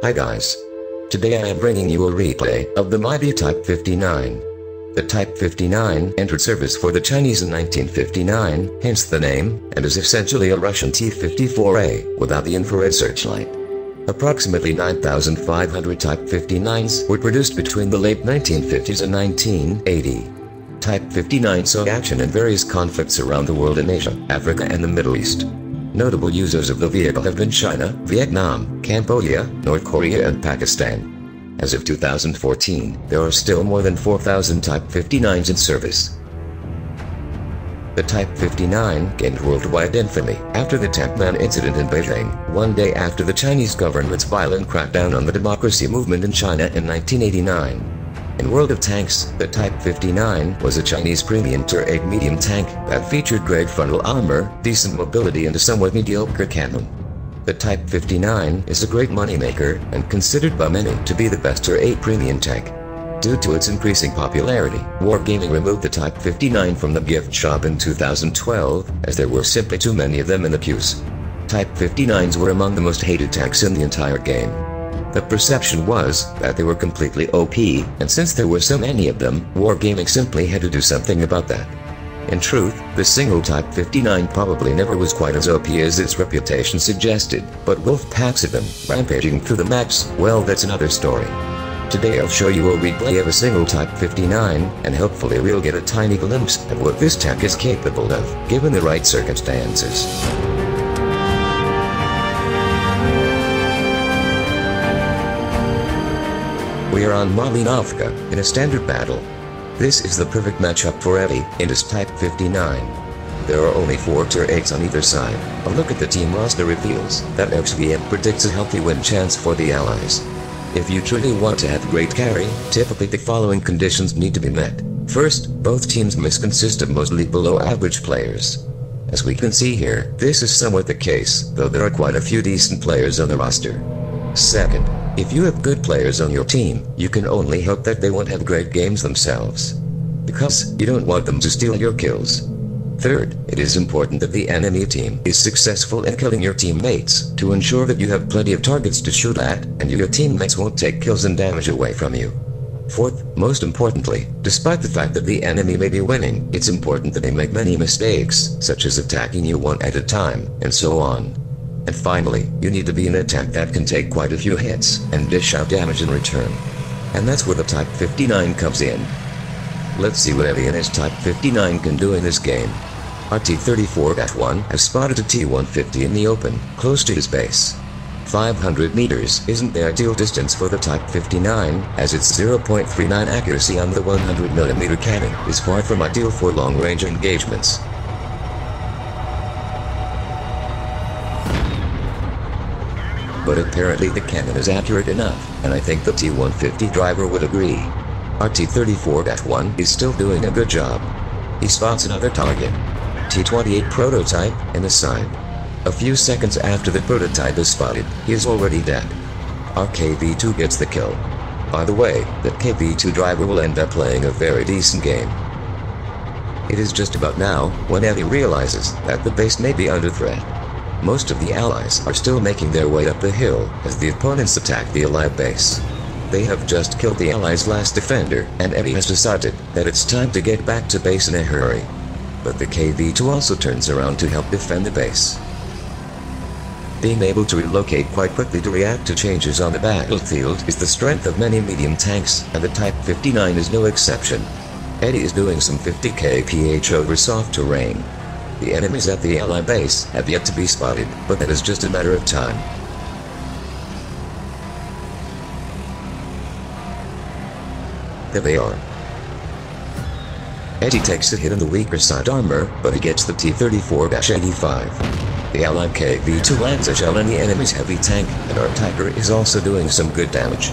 Hi guys. Today I am bringing you a replay of the mighty Type 59. The Type 59 entered service for the Chinese in 1959, hence the name, and is essentially a Russian T-54A, without the infrared searchlight. Approximately 9,500 Type 59s were produced between the late 1950s and 1980. Type 59 saw action in various conflicts around the world in Asia, Africa and the Middle East. Notable users of the vehicle have been China, Vietnam, Cambodia, North Korea and Pakistan. As of 2014, there are still more than 4,000 Type 59s in service. The Type 59 gained worldwide infamy after the Tank Man incident in Beijing, one day after the Chinese government's violent crackdown on the democracy movement in China in 1989. In World of Tanks, the Type 59 was a Chinese premium Tier 8 medium tank that featured great frontal armor, decent mobility and a somewhat mediocre cannon. The Type 59 is a great moneymaker and considered by many to be the best Tier 8 premium tank. Due to its increasing popularity, Wargaming removed the Type 59 from the gift shop in 2012, as there were simply too many of them in the queues. Type 59s were among the most hated tanks in the entire game. The perception was that they were completely OP, and since there were so many of them, Wargaming simply had to do something about that. In truth, the single Type 59 probably never was quite as OP as its reputation suggested, but wolf packs of them, rampaging through the maps, well, that's another story. Today I'll show you a replay of a single Type 59, and hopefully we'll get a tiny glimpse of what this tank is capable of, given the right circumstances. We are on Malinovka, in a standard battle. This is the perfect matchup for Eddy, in his Type 59. There are only 4 Tier 8s on either side. A look at the team roster reveals that XVM predicts a healthy win chance for the Allies. If you truly want to have great carry, typically the following conditions need to be met. First, both teams must consist of mostly below average players. As we can see here, this is somewhat the case, though there are quite a few decent players on the roster. Second, if you have good players on your team, you can only hope that they won't have great games themselves, because you don't want them to steal your kills. Third, it is important that the enemy team is successful in killing your teammates, to ensure that you have plenty of targets to shoot at, and your teammates won't take kills and damage away from you. Fourth, most importantly, despite the fact that the enemy may be winning, it's important that they make many mistakes, such as attacking you one at a time, and so on. And finally, you need to be in a tank that can take quite a few hits, and dish out damage in return. And that's where the Type 59 comes in. Let's see what Eddy and his Type 59 can do in this game. Our T-34-1 has spotted a T-150 in the open, close to his base. 500 meters isn't the ideal distance for the Type 59, as its 0.39 accuracy on the 100mm cannon is far from ideal for long-range engagements. But apparently the cannon is accurate enough, and I think the T-150 driver would agree. Our T-34-1 is still doing a good job. He spots another target. T-28 prototype, in the side. A few seconds after the prototype is spotted, he is already dead. Our KV-2 gets the kill. By the way, that KV-2 driver will end up playing a very decent game. It is just about now, when Eddy realizes that the base may be under threat. Most of the Allies are still making their way up the hill as the opponents attack the Allied base. They have just killed the Allies' last defender, and Eddy has decided that it's time to get back to base in a hurry. But the KV-2 also turns around to help defend the base. Being able to relocate quite quickly to react to changes on the battlefield is the strength of many medium tanks, and the Type 59 is no exception. Eddy is doing some 50 kph over soft terrain. The enemies at the Ally base have yet to be spotted, but that is just a matter of time. There they are. Eddy takes a hit on the weaker side armor, but he gets the T-34-85. The Allied KV-2 lands a shell in the enemy's heavy tank, and our Tiger is also doing some good damage.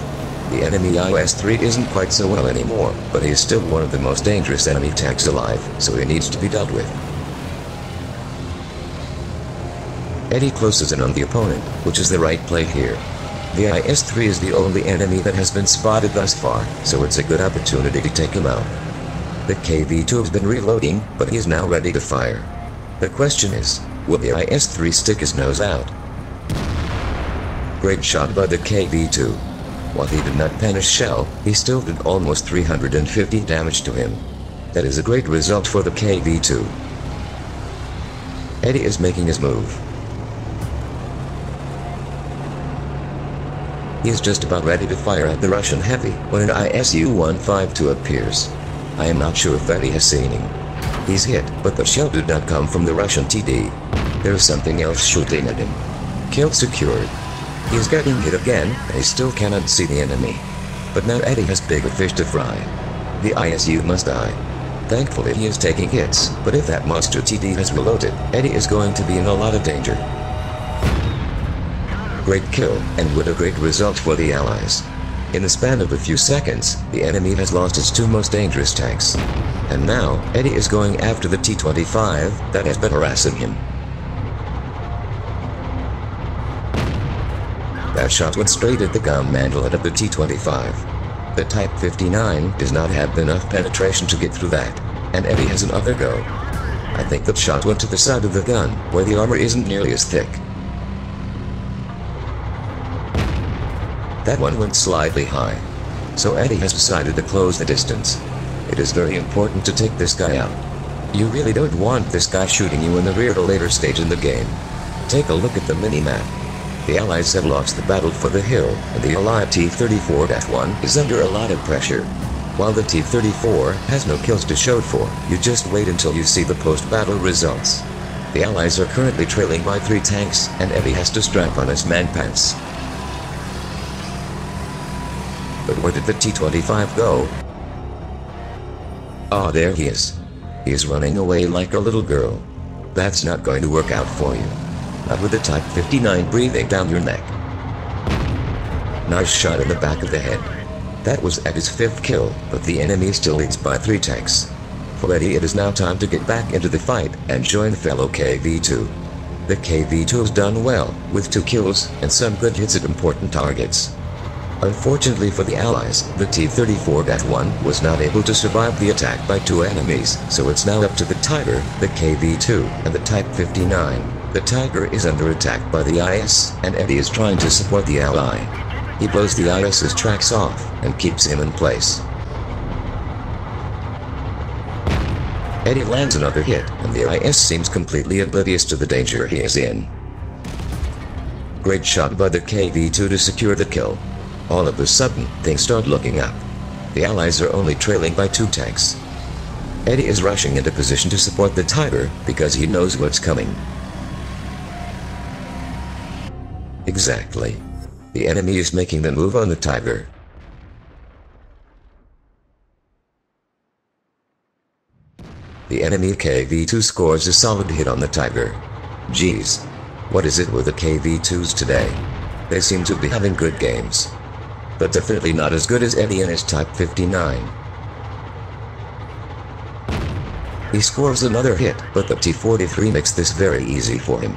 The enemy IS-3 isn't quite so well anymore, but he is still one of the most dangerous enemy tanks alive, so he needs to be dealt with. Eddy closes in on the opponent, which is the right play here. The IS-3 is the only enemy that has been spotted thus far, so it's a good opportunity to take him out. The KV-2 has been reloading, but he is now ready to fire. The question is, will the IS-3 stick his nose out? Great shot by the KV-2. While he did not punish shell, he still did almost 350 damage to him. That is a great result for the KV-2. Eddy is making his move. He is just about ready to fire at the Russian heavy when an ISU-152 appears. I am not sure if Eddy has seen him. He's hit, but the shell did not come from the Russian TD. There is something else shooting at him. Kill secured. He is getting hit again, and he still cannot see the enemy. But now Eddy has bigger fish to fry. The ISU must die. Thankfully he is taking hits, but if that monster TD has reloaded, Eddy is going to be in a lot of danger. Great kill, and what a great result for the Allies. In the span of a few seconds, the enemy has lost its two most dangerous tanks. And now, Eddy is going after the T-25 that has been harassing him. That shot went straight at the gun mantle of the T-25. The Type 59 does not have enough penetration to get through that, and Eddy has another go. I think that shot went to the side of the gun, where the armor isn't nearly as thick. That one went slightly high. So Eddy has decided to close the distance. It is very important to take this guy out. You really don't want this guy shooting you in the rear at a later stage in the game. Take a look at the mini-map. The Allies have lost the battle for the hill, and the Allied T-34-1 is under a lot of pressure. While the T-34 has no kills to show for, you just wait until you see the post-battle results. The Allies are currently trailing by 3 tanks, and Eddy has to strap on his man pants. But where did the T-25 go? Ah, there he is. He is running away like a little girl. That's not going to work out for you. Not with the Type 59 breathing down your neck. Nice shot in the back of the head. That was Eddy's 5th kill, but the enemy still leads by 3 tanks. For Eddy, it is now time to get back into the fight and join fellow KV-2. The KV-2 has done well, with 2 kills and some good hits at important targets. Unfortunately for the Allies, the T-34-1 was not able to survive the attack by 2 enemies, so it's now up to the Tiger, the KV-2, and the Type 59. The Tiger is under attack by the IS, and Eddy is trying to support the ally. He blows the IS's tracks off, and keeps him in place. Eddy lands another hit, and the IS seems completely oblivious to the danger he is in. Great shot by the KV-2 to secure the kill. All of a sudden, things start looking up. The Allies are only trailing by 2 tanks. Eddy is rushing into position to support the Tiger, because he knows what's coming. Exactly. The enemy is making the move on the Tiger. The enemy KV-2 scores a solid hit on the Tiger. Geez. What is it with the KV-2s today? They seem to be having good games. But definitely not as good as Eddy and his Type 59. He scores another hit, but the T-43 makes this very easy for him.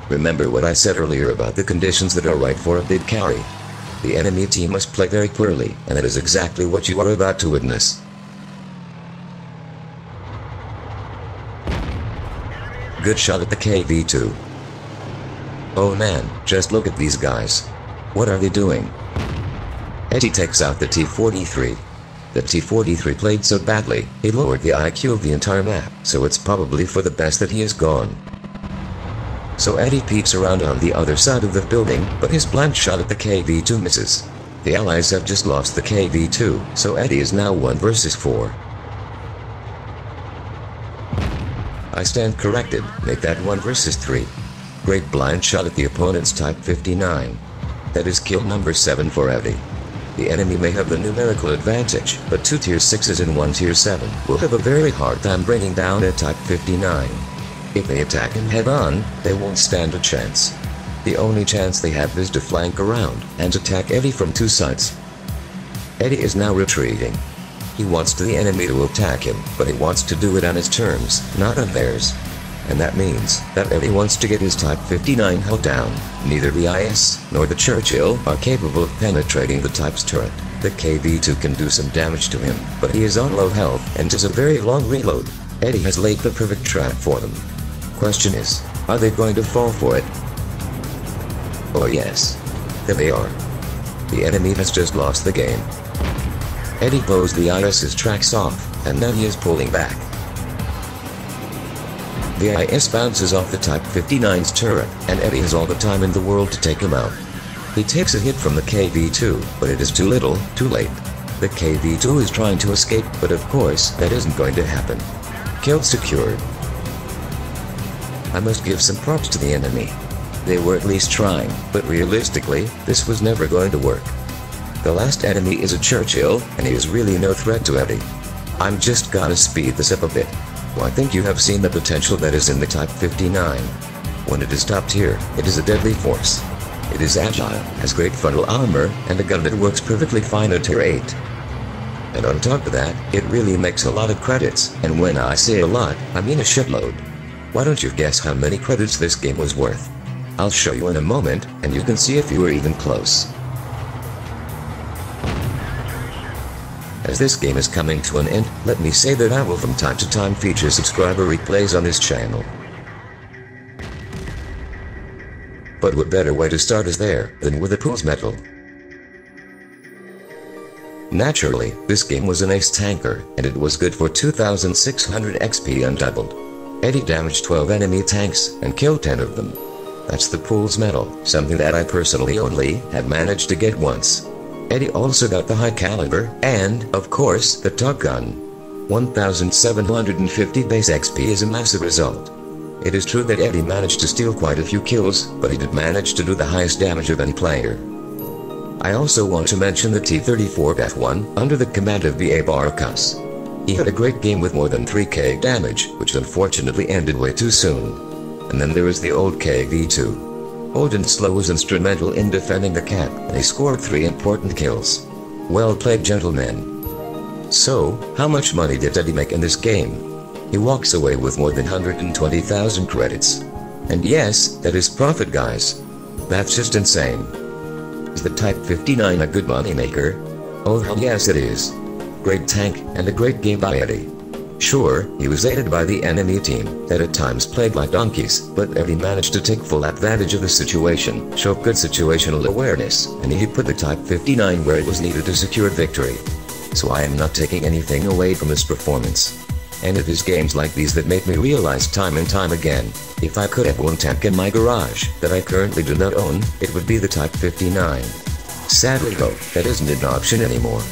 Remember what I said earlier about the conditions that are right for a big carry. The enemy team must play very poorly, and that is exactly what you are about to witness. Good shot at the KV-2. Oh man, just look at these guys. What are they doing? Eddy takes out the T-43. The T-43 played so badly, he lowered the IQ of the entire map, so it's probably for the best that he is gone. So Eddy peeks around on the other side of the building, but his blank shot at the KV-2 misses. The Allies have just lost the KV-2, so Eddy is now 1 versus 4. I stand corrected, make that 1 versus 3. Great blind shot at the opponent's Type 59. That is kill number 7 for Eddy. The enemy may have the numerical advantage, but 2 tier 6s and 1 tier 7 will have a very hard time bringing down a Type 59. If they attack him head-on, they won't stand a chance. The only chance they have is to flank around and attack Eddy from 2 sides. Eddy is now retreating. He wants the enemy to attack him, but he wants to do it on his terms, not on theirs. And that means that Eddy wants to get his Type 59 hull down. Neither the IS nor the Churchill are capable of penetrating the Type's turret. The KV-2 can do some damage to him, but he is on low health and does a very long reload. Eddy has laid the perfect trap for them. Question is, are they going to fall for it? Oh yes. There they are. The enemy has just lost the game. Eddy blows the IS's tracks off, and now he is pulling back. The IS bounces off the Type 59's turret, and Eddy has all the time in the world to take him out. He takes a hit from the KV-2, but it is too little, too late. The KV-2 is trying to escape, but of course, that isn't going to happen. Kill secured. I must give some props to the enemy. They were at least trying, but realistically, this was never going to work. The last enemy is a Churchill, and he is really no threat to Eddy. I'm just gonna speed this up a bit. Well, I think you have seen the potential that is in the Type 59. When it is stopped here, it is a deadly force. It is agile, has great frontal armor, and a gun that works perfectly fine at Tier 8. And on top of that, it really makes a lot of credits, and when I say a lot, I mean a shitload. Why don't you guess how many credits this game was worth? I'll show you in a moment, and you can see if you were even close. As this game is coming to an end, let me say that I will from time to time feature subscriber replays on this channel. But what better way to start is there than with a Pulse Medal? Naturally, this game was an ace tanker, and it was good for 2600 XP undoubled. Eddy damaged 12 enemy tanks, and killed 10 of them. That's the Pulse Medal, something that I personally only have managed to get once. Eddy also got the high caliber, and, of course, the Top Gun. 1750 base XP is a massive result. It is true that Eddy managed to steal quite a few kills, but he did manage to do the highest damage of any player. I also want to mention the T-34F1, under the command of B.A. Barkas. He had a great game with more than 3k damage, which unfortunately ended way too soon. And then there is the old KV-2. Old and slow was instrumental in defending the cap, and he scored 3 important kills. Well played, gentlemen. So, how much money did Eddy make in this game? He walks away with more than 120,000 credits. And yes, that is profit, guys. That's just insane. Is the Type 59 a good money maker? Oh hell yes it is. Great tank, and a great game by Eddy. Sure, he was aided by the enemy team, that at times played like donkeys, but Eddy managed to take full advantage of the situation, show good situational awareness, and he put the Type 59 where it was needed to secure victory. So I am not taking anything away from his performance. And it is games like these that make me realize time and time again, if I could have one tank in my garage that I currently do not own, it would be the Type 59. Sadly though, that isn't an option anymore.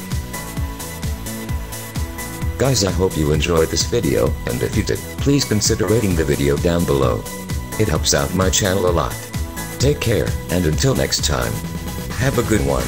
Guys, I hope you enjoyed this video, and if you did, please consider rating the video down below. It helps out my channel a lot. Take care, and until next time, have a good one.